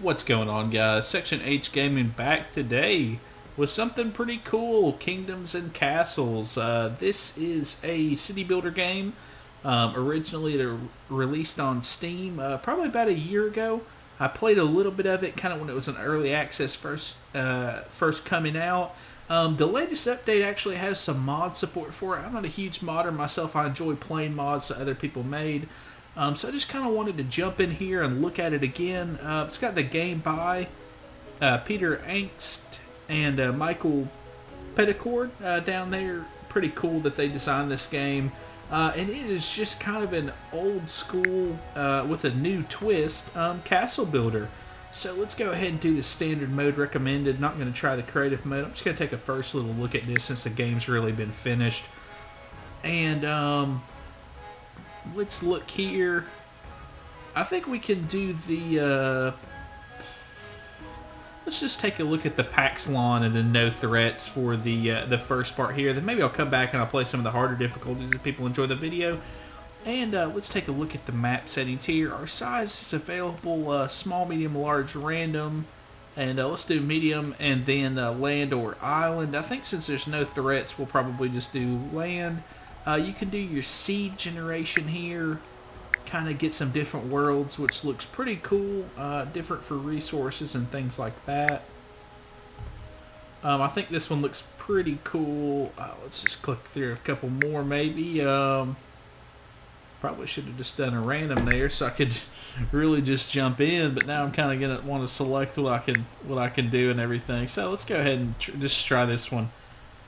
What's going on, guys? Section H Gaming back today with something pretty cool, Kingdoms and Castles. This is a city builder game. Originally released on Steam probably about a year ago. I played a little bit of it kind of when it was an early access first coming out. The latest update actually has some mod support for it. I'm not a huge modder myself. I enjoy playing mods that other people made. So I just kind of wanted to jump in here and look at it again. It's got the game by Peter Angst and Michael Petticord down there. Pretty cool that they designed this game. And it is just kind of an old school, with a new twist, castle builder. So let's go ahead and do the standard mode recommended. Not going to try the creative mode. I'm just going to take a first little look at this since the game's really been finished. And let's look here. I think we can do the let's just take a look at the Pax Lawn and the no threats for the first part here. Then maybe I'll come back and I'll play some of the harder difficulties if people enjoy the video. And let's take a look at the map settings here. Our size is available, small, medium, large, random. And let's do medium and then land or island. I think since there's no threats, we'll probably just do land. You can do your seed generation here. Kind of get some different worlds, which looks pretty cool. Different for resources and things like that. I think this one looks pretty cool. Let's just click through a couple more maybe. Probably should have just done a random there so I could really just jump in, but now I'm kind of gonna want to select what I can do and everything. So let's go ahead and just try this one.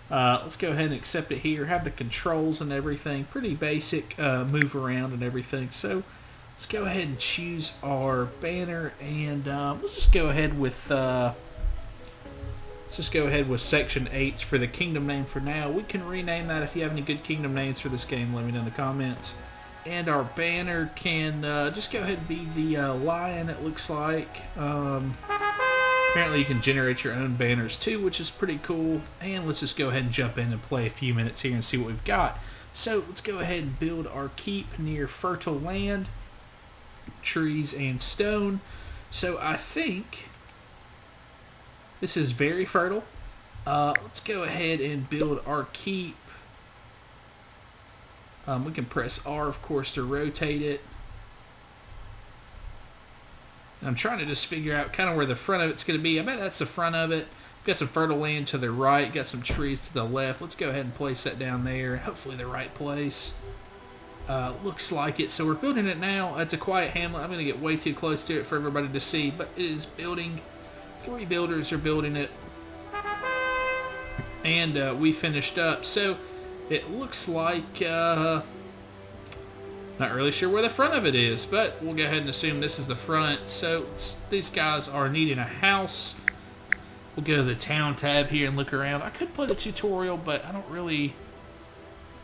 Let's go ahead and accept it here. Have the controls and everything. Pretty basic, move around and everything. So let's go ahead and choose our banner, and we'll just go ahead with Section H for the kingdom name for now. We can rename that. If you have any good kingdom names for this game, let me know in the comments. And our banner can just go ahead and be the lion, it looks like. Apparently you can generate your own banners too, which is pretty cool. And let's just go ahead and jump in and play a few minutes here and see what we've got. So let's go ahead and build our keep near fertile land, trees and stone. So I think this is very fertile. Let's go ahead and build our keep. We can press R, of course, to rotate it. And I'm trying to just figure out kind of where the front of it's going to be. I bet that's the front of it. We've got some fertile land to the right. Got some trees to the left. Let's go ahead and place that down there. Hopefully the right place. Looks like it. So we're building it now. It's a quiet hamlet. I'm going to get way too close to it for everybody to see. But it is building. 3 builders are building it. And we finished up. So it looks like, not really sure where the front of it is, but we'll go ahead and assume this is the front. So these guys are needing a house. We'll go to the town tab here and look around. I could play the tutorial, but I don't really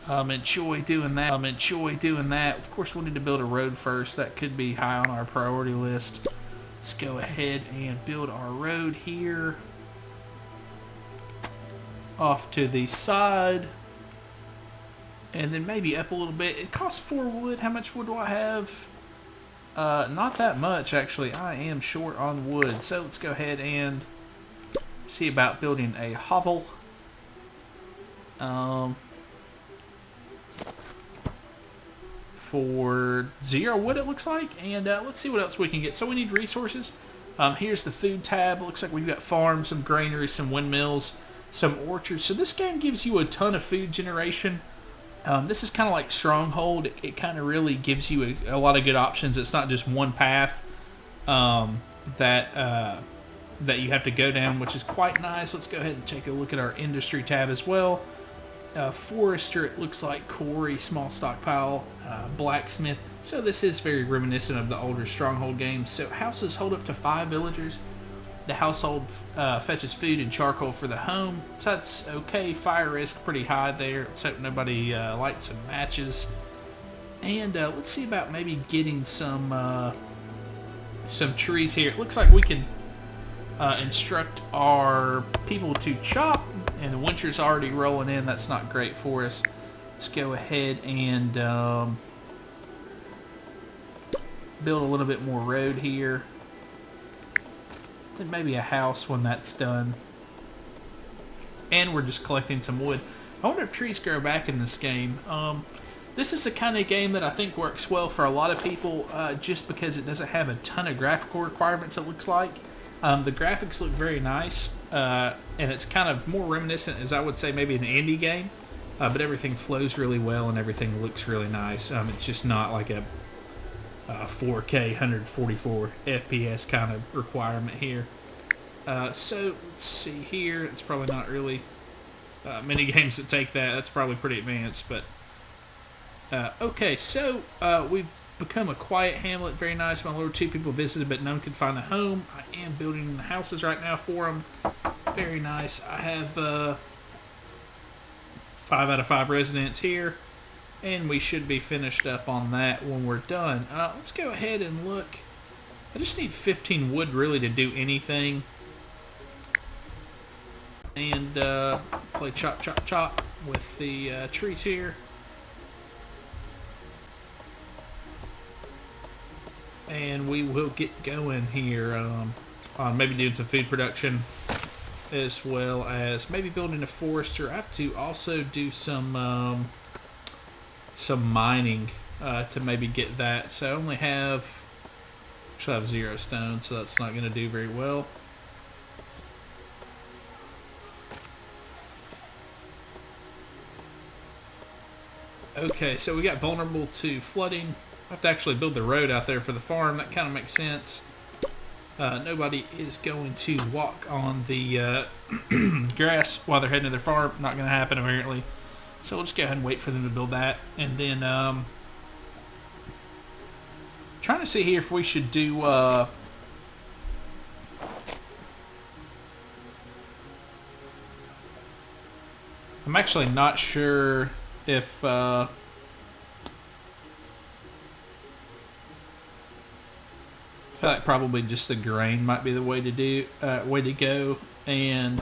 enjoy doing that. Of course, we'll need to build a road first. That could be high on our priority list. Let's go ahead and build our road here. Off to the side. And then maybe up a little bit. It costs 4 wood. How much wood do I have? Not that much, actually. I am short on wood. So let's go ahead and see about building a hovel. For 0 wood, it looks like. And let's see what else we can get. So we need resources. Here's the food tab. It looks like we've got farms, some granaries, some windmills, some orchards. So this game gives you a ton of food generation. This is kind of like Stronghold. It kind of really gives you a lot of good options. It's not just one path that you have to go down, which is quite nice. Let's go ahead and take a look at our industry tab as well. Forester, it looks like quarry, small stockpile, blacksmith. So this is very reminiscent of the older Stronghold games. So houses hold up to 5 villagers. The household fetches food and charcoal for the home. So that's okay. Fire risk pretty high there. Let's hope nobody lights some matches. And let's see about maybe getting some trees here. It looks like we can instruct our people to chop. And the winter's already rolling in. That's not great for us. Let's go ahead and build a little bit more road here. then maybe a house when that's done. And we're just collecting some wood. I wonder if trees grow back in this game. This is the kind of game that I think works well for a lot of people, just because it doesn't have a ton of graphical requirements, it looks like. The graphics look very nice, and it's kind of more reminiscent, as I would say, maybe an indie game. But everything flows really well and everything looks really nice. It's just not like a 4K 144 FPS kind of requirement here. So let's see here. It's probably not really many games that take that. That's probably pretty advanced, but okay. So we've become a quiet hamlet. Very nice. My lord, 2 people visited, but none could find a home. I am building the houses right now for them. Very nice. I have 5 out of 5 residents here, and we should be finished up on that when we're done. Let's go ahead and look. I just need 15 wood really to do anything. And play chop chop chop with the trees here. And we will get going here on maybe doing some food production, as well as maybe building a forester. I have to also do some mining to maybe get that. So I only have, actually I have 0 stone, so that's not going to do very well. Okay, so we got vulnerable to flooding. I have to actually build the road out there for the farm. That kind of makes sense. Nobody is going to walk on the grass while they're heading to their farm. Not going to happen, apparently. So we'll just go ahead and wait for them to build that. And then trying to see here if we should do I'm actually not sure if I feel like probably just the grain might be the way to go, and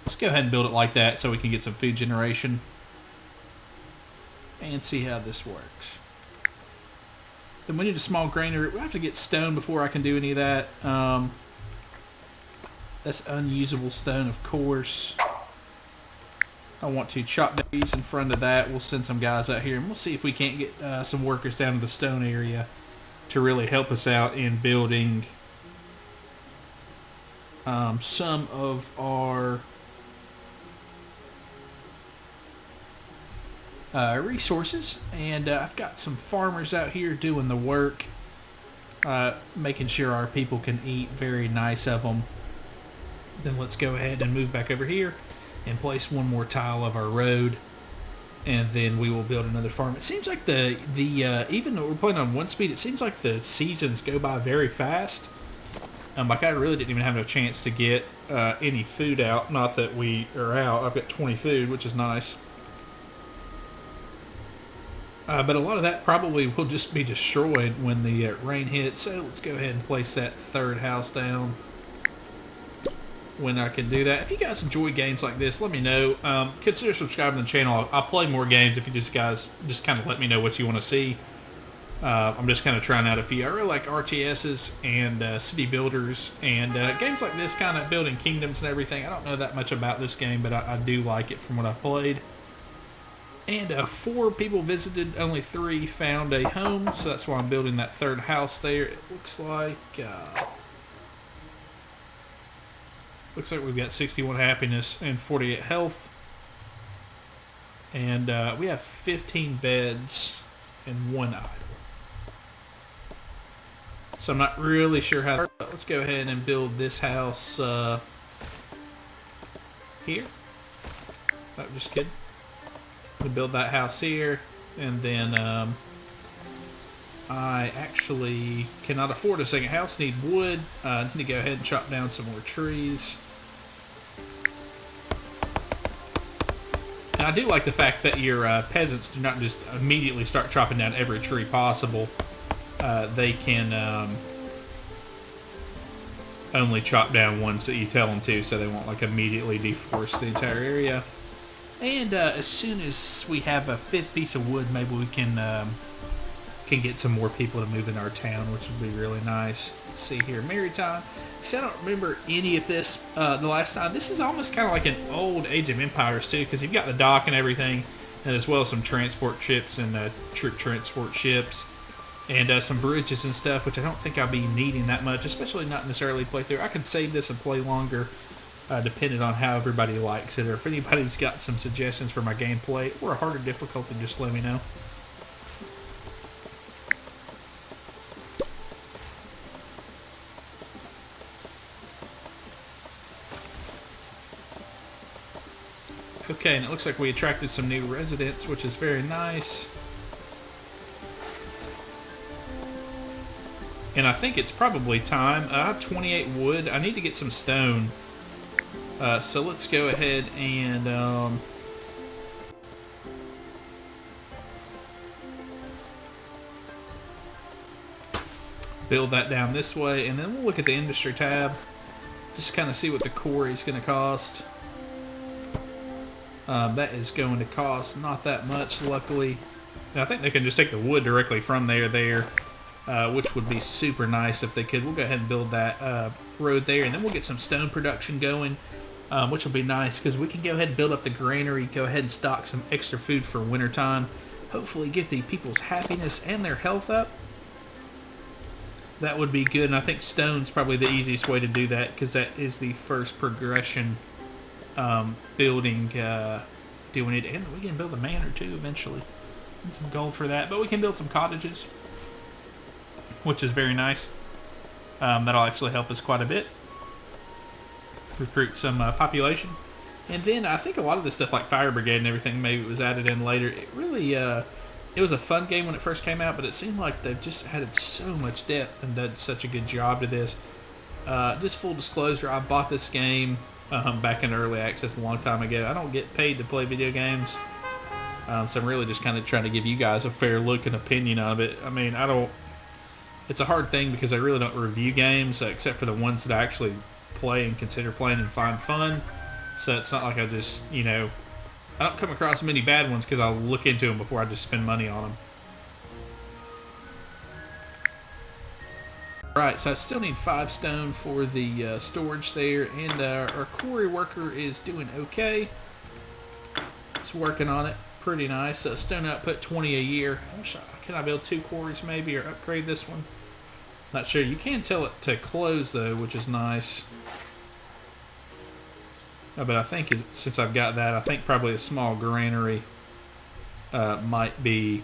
let's go ahead and build it like that so we can get some food generation and see how this works. Then we need a small granary. We have to get stone before I can do any of that. That's unusable stone, of course. I want to chop down these in front of that. We'll send some guys out here, and we'll see if we can't get some workers down to the stone area to really help us out in building some of our resources. And I've got some farmers out here doing the work, making sure our people can eat. Very nice of them. Then let's go ahead and move back over here and place one more tile of our road, and then we will build another farm. It seems like the even though we're playing on 1 speed, it seems like the seasons go by very fast. Like I really didn't even have a chance to get any food out. Not that we are out. I've got 20 food, which is nice. But a lot of that probably will just be destroyed when the rain hits. So let's go ahead and place that 3rd house down when I can do that. If you guys enjoy games like this, let me know. Consider subscribing to the channel. I'll play more games if you guys just kind of let me know what you want to see. I'm just kind of trying out a few. I really like RTSs and city builders and games like this, kind of building kingdoms and everything. I don't know that much about this game, but I do like it from what I've played. And 4 people visited, only 3 found a home, so that's why I'm building that 3rd house there. It looks like we've got 61 happiness and 48 health. And we have 15 beds and 1 idle. So I'm not really sure how. Let's go ahead and build this house here. Oh, just kidding. We'll build that house here, and then I actually cannot afford a second house. Need wood. Need to go ahead and chop down some more trees. And I do like the fact that your peasants do not just immediately start chopping down every tree possible. They can only chop down ones that you tell them to, so they won't like immediately deforest the entire area. And as soon as we have a 5th piece of wood, maybe we can can get some more people to move in our town, which would be really nice. Let's see here, maritime. See, I don't remember any of this the last time. This is almost kind of like an old Age of Empires too, because you've got the dock and everything, and as well as some transport ships and troop transport ships, and some bridges and stuff, which I don't think I'll be needing that much, especially not in this early playthrough. I can save this and play longer, depending on how everybody likes it, or if anybody's got some suggestions for my gameplay or a harder difficulty, just let me know. Okay, and it looks like we attracted some new residents, which is very nice. And I think it's probably time. I have 28 wood. I need to get some stone. So let's go ahead and build that down this way, and then we'll look at the industry tab, just kind of see what the quarry is going to cost. That is going to cost not that much, luckily. And I think they can just take the wood directly from there, which would be super nice if they could. We'll go ahead and build that road there, and then we'll get some stone production going, which will be nice because we can go ahead and build up the granary, go ahead and stock some extra food for wintertime, hopefully get the people's happiness and their health up. That would be good, and I think stone's probably the easiest way to do that because that is the first progression building deal we need. And we can build a manor too eventually. Need some gold for that, but we can build some cottages, which is very nice. That'll actually help us quite a bit. Recruit some population. And then I think a lot of the stuff like Fire Brigade and everything maybe was added in later. It really, it was a fun game when it first came out, but it seemed like they've just added so much depth and done such a good job to this. Just full disclosure, I bought this game back in early access a long time ago. I don't get paid to play video games. So I'm really just kind of trying to give you guys a fair look and opinion of it. I mean, it's a hard thing because I really don't review games except for the ones that I actually play and consider playing and find fun. So it's not like I just, I don't come across many bad ones because I'll look into them before I just spend money on them. Alright, so I still need 5 stone for the storage there, and our quarry worker is doing okay. It's working on it. Pretty nice. Stone output 20 a year. Can I build 2 quarries maybe, or upgrade this one? Not sure. You can tell it to close though, which is nice. But I think since I've got that, I think probably a small granary might be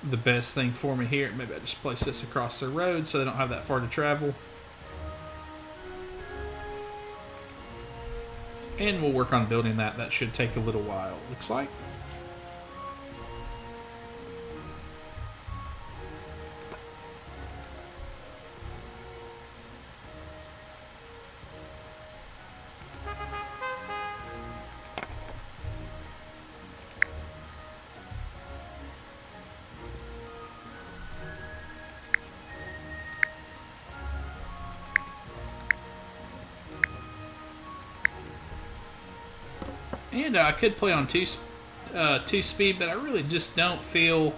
the best thing for me here. Maybe I just place this across the road so they don't have that far to travel. And we'll work on building that. That should take a little while, looks like. And I could play on 2 speed, but I really just don't feel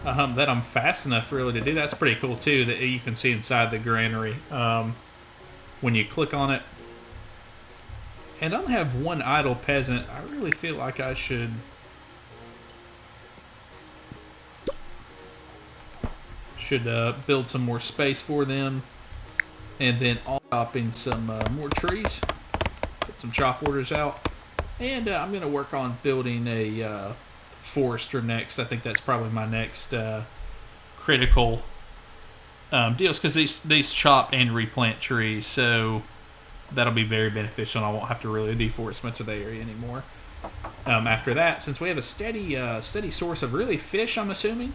that I'm fast enough really to do that. That's pretty cool too, that you can see inside the granary when you click on it. And I only have 1 idle peasant. I really feel like I should build some more space for them, and then chopping some more trees. Get some chop orders out. And I'm going to work on building a forester next. I think that's probably my next critical deals, because these chop and replant trees, so that'll be very beneficial, and I won't have to really deforest much of the area anymore. After that, since we have a steady source of really fish, I'm assuming,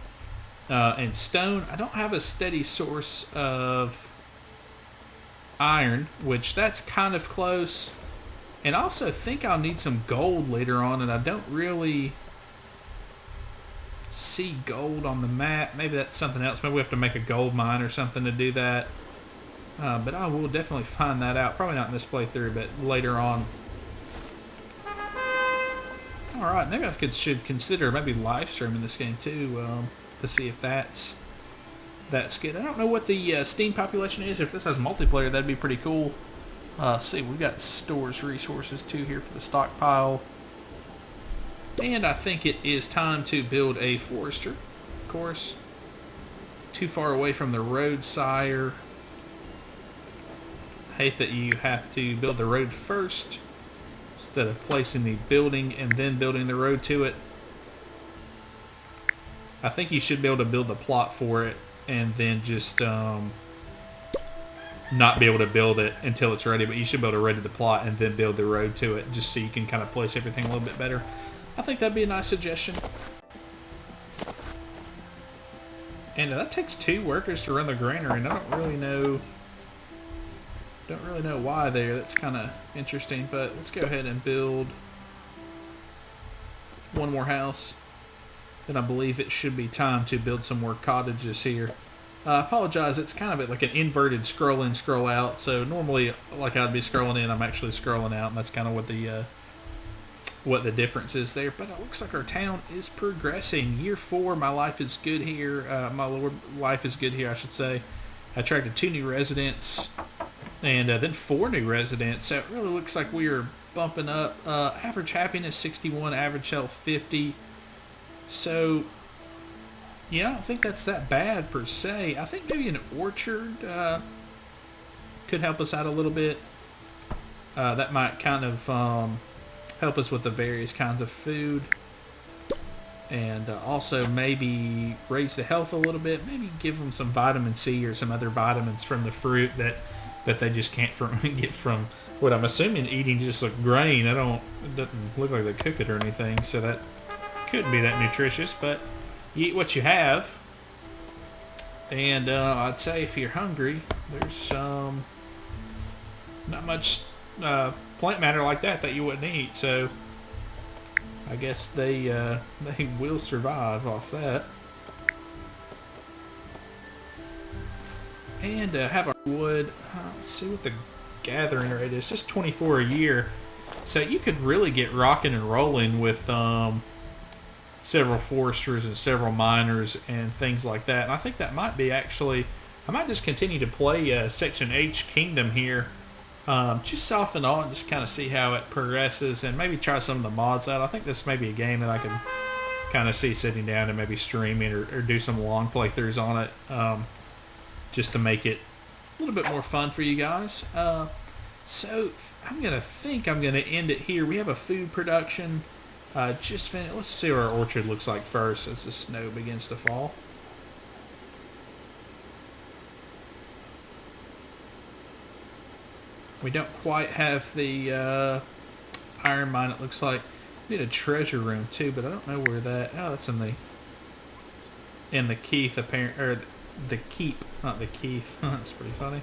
and stone, I don't have a steady source of iron, which that's kind of close. And I also think I'll need some gold later on, and I don't really see gold on the map. Maybe that's something else. Maybe we have to make a gold mine or something to do that. But I will definitely find that out. Probably not in this playthrough, but later on. All right, maybe should consider maybe live streaming this game too, to see if that's good. I don't know what the Steam population is. If this has multiplayer, that'd be pretty cool. See, we've got stores resources too here for the stockpile. And I think it is time to build a forester, of course. Too far away from the road, sire. Hate that you have to build the road first instead of placing the building and then building the road to it. I think you should be able to build the plot for it and then just not be able to build it until it's ready, but you should be able to ready the plot and then build the road to it just so you can kind of place everything a little bit better. I think that'd be a nice suggestion. And that takes 2 workers to run the granary, and I don't really know why there. That's kind of interesting, but let's go ahead and build one more house. Then I believe it should be time to build some more cottages here. I apologize, it's kind of like an inverted scroll in, scroll out. So normally, like I'd be scrolling in, I'm actually scrolling out, and that's kind of what the difference is there. But it looks like our town is progressing. Year 4, my life is good here. My Lord, life is good here, I should say. I attracted 2 new residents, and then 4 new residents. So it really looks like we are bumping up. Average happiness 61, average health 50. So, yeah, I don't think that's that bad per se. I think maybe an orchard could help us out a little bit. That might kind of help us with the various kinds of food. And also maybe raise the health a little bit. Maybe give them some vitamin C or some other vitamins from the fruit that they just can't get from what I'm assuming eating just like grain. It doesn't look like they cook it or anything, so that couldn't be that nutritious, but you eat what you have. And I'd say if you're hungry, there's not much plant matter like that you wouldn't eat, so I guess they will survive off that. And have our wood. Let's see what the gathering rate is. Just 24 a year, so you could really get rocking and rolling with several foresters and several miners and things like that. And I think that might be actually, I might just continue to play Section H Kingdom here, just off and on, just kind of see how it progresses and maybe try some of the mods out. I think this may be a game that I can kind of see sitting down and maybe streaming or do some long playthroughs on it, just to make it a little bit more fun for you guys. So I'm going to end it here. We have a food production. Just finished. Let's see what our orchard looks like first as the snow begins to fall. We don't quite have the iron mine, it looks like. We need a treasure room too, but I don't know where that. Oh, that's in the Keith, apparent, or the keep, not the Keith. That's pretty funny.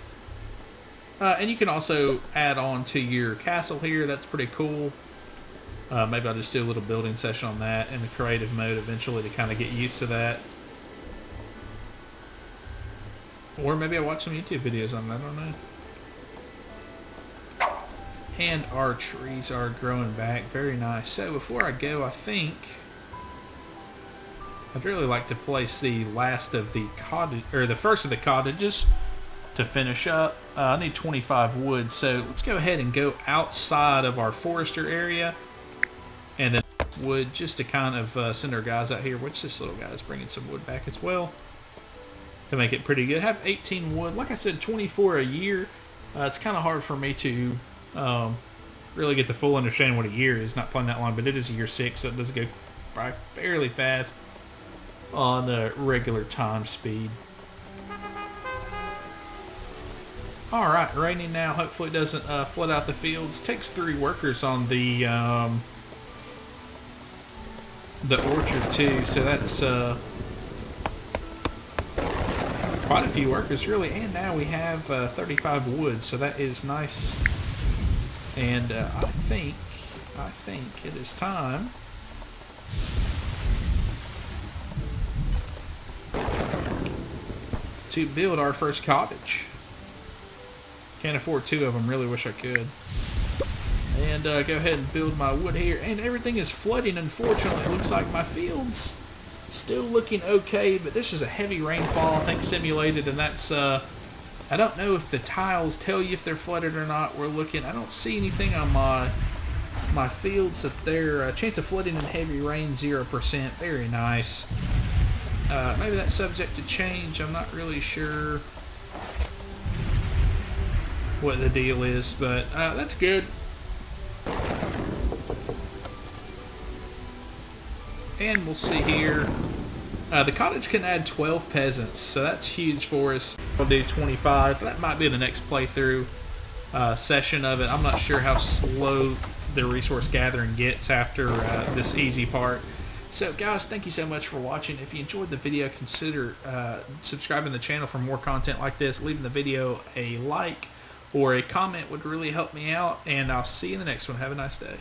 And you can also add on to your castle here. That's pretty cool. Maybe I'll just do a little building session on that in the creative mode eventually to kind of get used to that. Or maybe I'll watch some YouTube videos on that, I don't know. And our trees are growing back. Very nice. So before I go, I think I'd really like to place the last of the cottage, or the first of the cottages to finish up. I need 25 wood, so let's go ahead and go outside of our forester area. And then wood just to kind of send our guys out here, which this little guy is bringing some wood back as well to make it pretty good. Have 18 wood. Like I said, 24 a year. It's kind of hard for me to really get the full understanding what a year is, not playing that long, but it is year 6, so it does go by fairly fast on regular time speed. Alright, raining now. Hopefully it doesn't flood out the fields. Takes 3 workers on the orchard too, so that's quite a few workers really. And now we have 35 wood, so that is nice. And I think it is time to build our first cottage. Can't afford 2 of them, really wish I could. And go ahead and build my wood here. And everything is flooding, unfortunately. It looks like my field's still looking okay, but this is a heavy rainfall, I think, simulated, and that's, I don't know if the tiles tell you if they're flooded or not. We're looking, I don't see anything on my fields that they're, chance of flooding in heavy rain, 0%. Very nice. Maybe that's subject to change. I'm not really sure what the deal is, but that's good. And we'll see here. The cottage can add 12 peasants, so that's huge for us. We'll do 25. That might be the next playthrough session of it. I'm not sure how slow the resource gathering gets after this easy part. So guys, thank you so much for watching. If you enjoyed the video, consider subscribing to the channel for more content like this. Leaving the video a like or a comment would really help me out, and I'll see you in the next one. Have a nice day.